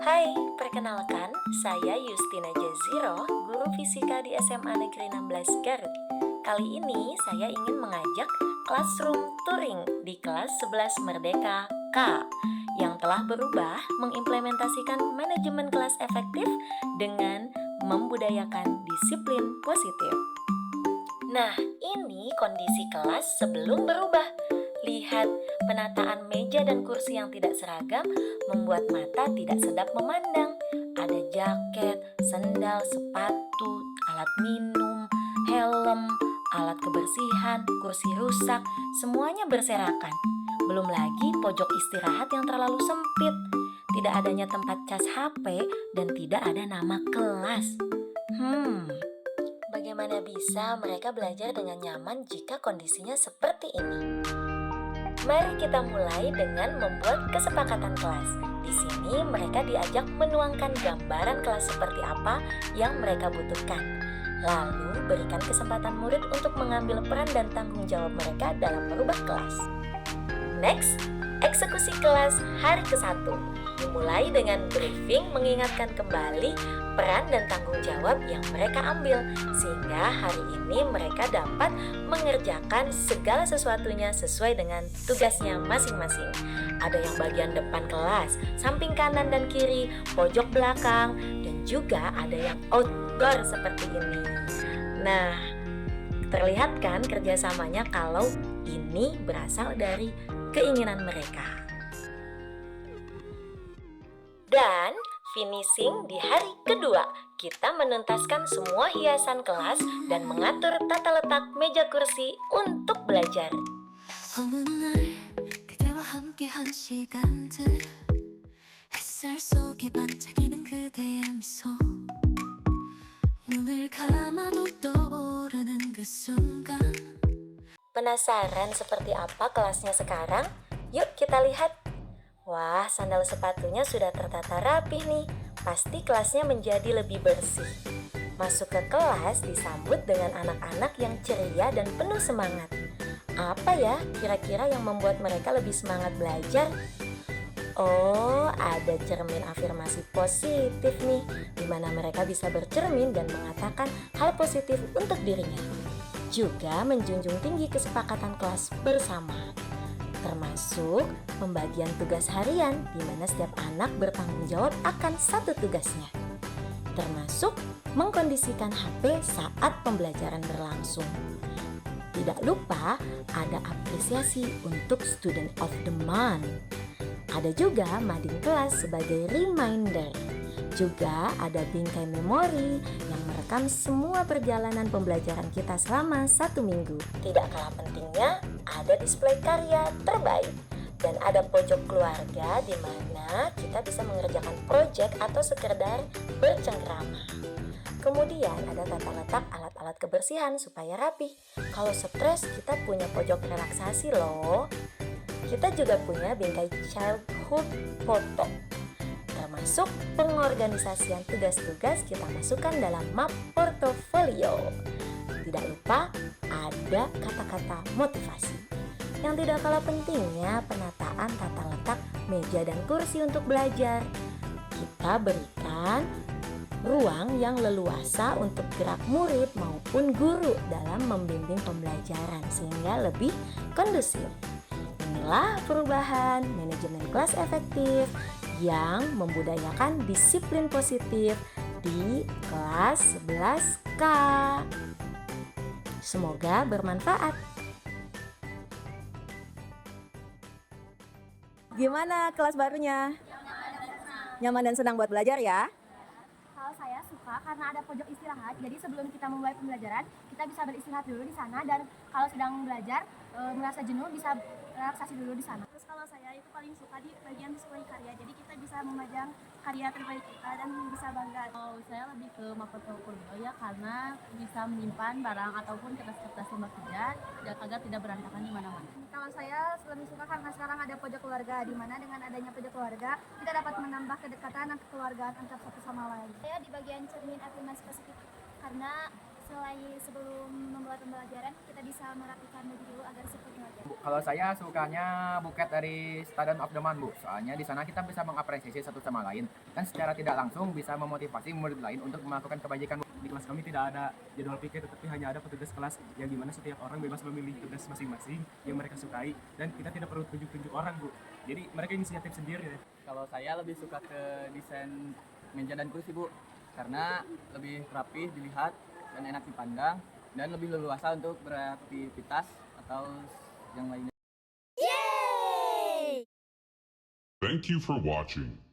Hai, perkenalkan, saya Justina Jaziro, guru fisika di SMA Negeri 16 Garut. Kali ini saya ingin mengajak Classroom Touring di kelas 11 Merdeka K yang telah berubah mengimplementasikan manajemen kelas efektif dengan membudayakan disiplin positif. Nah, ini kondisi kelas sebelum berubah. Lihat, penataan meja dan kursi yang tidak seragam membuat mata tidak sedap memandang. Ada jaket, sendal, sepatu, alat minum, helm, alat kebersihan, kursi rusak, semuanya berserakan. Belum lagi pojok istirahat yang terlalu sempit. Tidak adanya tempat cas HP dan tidak ada nama kelas. Bagaimana bisa mereka belajar dengan nyaman jika kondisinya seperti ini? Mari kita mulai dengan membuat kesepakatan kelas. Di sini mereka diajak menuangkan gambaran kelas seperti apa yang mereka butuhkan. Lalu berikan kesempatan murid untuk mengambil peran dan tanggung jawab mereka dalam merubah kelas. Next, eksekusi kelas hari ke-1. Dimulai dengan briefing mengingatkan kembali peran dan tanggung jawab yang mereka ambil, sehingga hari ini mereka dapat mengerjakan segala sesuatunya sesuai dengan tugasnya masing-masing. Ada yang bagian depan kelas, samping kanan dan kiri, pojok belakang, dan juga ada yang outdoor seperti ini. Nah, terlihat kan kerjasamanya kalau ini berasal dari keinginan mereka. Dan finishing di hari kedua, kita menuntaskan semua hiasan kelas dan mengatur tata letak meja kursi untuk belajar. 어느 날 그대와 함께한 시간들 햇살 속에 반짝이는 그대의 미소 눈을 감아도 떠오르는 그 순간. Penasaran seperti apa kelasnya sekarang? Yuk kita lihat. Wah, sandal sepatunya sudah tertata rapih nih. Pasti kelasnya menjadi lebih bersih. Masuk ke kelas disambut dengan anak-anak yang ceria dan penuh semangat. Apa ya kira-kira yang membuat mereka lebih semangat belajar? Oh, ada cermin afirmasi positif nih, di mana mereka bisa bercermin dan mengatakan hal positif untuk dirinya. Juga menjunjung tinggi kesepakatan kelas bersama, termasuk pembagian tugas harian di mana setiap anak bertanggung jawab akan satu tugasnya, termasuk mengkondisikan HP saat pembelajaran berlangsung. Tidak lupa ada apresiasi untuk Student of the Month. Ada juga mading kelas sebagai reminder. Juga ada bingkai memori yang merekam semua perjalanan pembelajaran kita selama 1 minggu. Tidak kalah pentingnya, ada display karya terbaik. Dan ada pojok keluarga di mana kita bisa mengerjakan proyek atau sekedar bercengkrama. Kemudian ada tata letak alat-alat kebersihan supaya rapi. Kalau stres kita punya pojok relaksasi loh. Kita juga punya bingkai childhood photo. Termasuk pengorganisasian tugas-tugas kita masukkan dalam map portofolio. Tidak lupa ada kata-kata motivasi. Yang tidak kalah pentingnya penataan tata letak meja dan kursi untuk belajar. Kita berikan ruang yang leluasa untuk gerak murid maupun guru dalam membimbing pembelajaran sehingga lebih kondusif. Inilah perubahan manajemen kelas efektif yang membudayakan disiplin positif di kelas 11K. Semoga bermanfaat. Gimana kelas barunya? Nyaman dan senang buat belajar ya? Kalau saya suka karena ada pojok istirahat, jadi sebelum kita memulai pembelajaran, kita bisa beristirahat dulu di sana, dan kalau sedang belajar merasa jenuh bisa relaksasi dulu di sana. Terus kalau saya itu paling suka di bagian display karya, jadi kita bisa memajang karya terbaik kita dan bisa bangga. Oh, saya lebih ke map portofolio ya, karena bisa menyimpan barang ataupun kertas-kertas yang bekerja agar tidak berantakan di mana-mana. Kalau saya lebih suka karena sekarang ada pojok keluarga, di mana dengan adanya pojok keluarga kita dapat menambah kedekatan dan kekeluargaan antar satu sama lain. Saya di bagian cermin afirmasi positif karena Selain sebelum memulai pembelajaran, kita bisa merapikan baju dulu agar cepat belajar. Kalau saya sukanya buket dari Stadion of the Man, Bu. Soalnya di sana kita bisa mengapresiasi satu sama lain dan secara tidak langsung bisa memotivasi murid lain untuk melakukan kebajikan. Di kelas kami tidak ada jadwal pikir, tetapi hanya ada petugas kelas yang dimana setiap orang bebas memilih tugas masing-masing yang mereka sukai dan kita tidak perlu tunjuk-tunjuk orang, Bu. Jadi mereka inisiatif sendiri ya. Kalau saya lebih suka ke desain meja dan kursi, Bu, karena lebih rapih dilihat dan enak dipandang dan lebih leluasa untuk beraktivitas atau yang lainnya. Thank you for watching.